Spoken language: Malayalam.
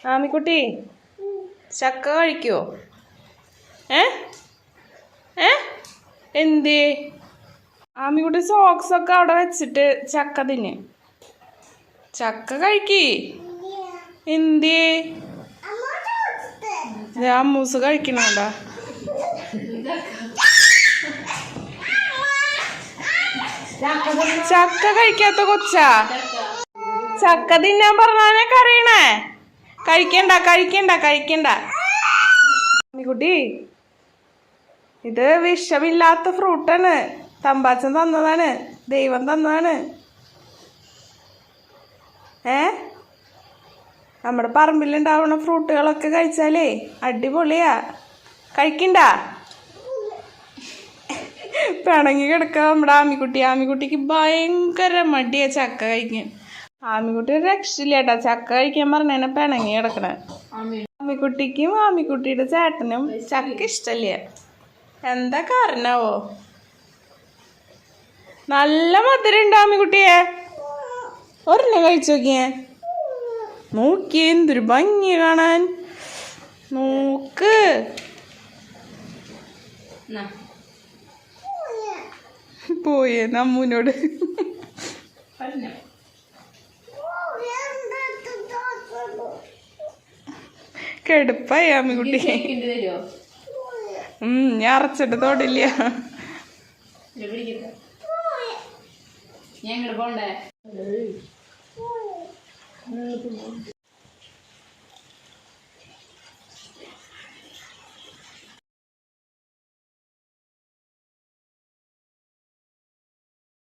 ആമിക്കുട്ടി ചക്ക കഴിക്കോ? ഏ ഏ എന്തേ? ആമിക്കുട്ടി സോക്സ് ഒക്കെ അവിടെ വെച്ചിട്ട് ചക്ക തിന്നെ. ചക്ക കഴിക്കേ. എന്തേ? അമ്മൂസ് കഴിക്കണോണ്ടാ. ചക്ക കഴിക്കാത്ത കൊച്ചാ. ചക്ക തിന്നാൻ പറഞ്ഞാ കറിയണേ. കഴിക്കണ്ട കഴിക്കണ്ട കഴിക്കണ്ട. ആമിക്കുട്ടി ഇത് വിഷമില്ലാത്ത ഫ്രൂട്ടാണ്. തമ്പാച്ചൻ തന്നതാണ്, ദൈവം തന്നതാണ്. നമ്മുടെ പറമ്പിലുണ്ടാവുന്ന ഫ്രൂട്ടുകളൊക്കെ കഴിച്ചാലേ അടിപൊളിയാ. കഴിക്കണ്ട. പിണങ്ങി കിടക്കുക നമ്മുടെ ആമിക്കുട്ടി. ആമിക്കുട്ടിക്ക് ഭയങ്കര മടിയാ ചക്ക കഴിക്കാൻ. ആമിക്കുട്ടി ഒരു രക്ഷയില്ല കേട്ടാ. ചക്ക കഴിക്കാൻ പറഞ്ഞാൽ പിണങ്ങി കിടക്കണ. ആമിക്കുട്ടിക്കും ആമിക്കുട്ടിയുടെ ചേട്ടനും ചക്ക ഇഷ്ടല്ല. എന്താ കാരണാവോ? നല്ല മധുരം ഉണ്ട് ആമിക്കുട്ടിയെ. ഒരെണ്ണം കഴിച്ചു നോക്കിയേ. നോക്കിയേ എന്തൊരു ഭംഗി കാണാൻ. നോക്ക്. പോയേ നമ്മൂനോട്. കെടുപ്പായി ആമിക്കുട്ടി. ഞാൻ അറച്ചിട്ട് തോടില്ല. ഞാൻ പോണ്ടേ?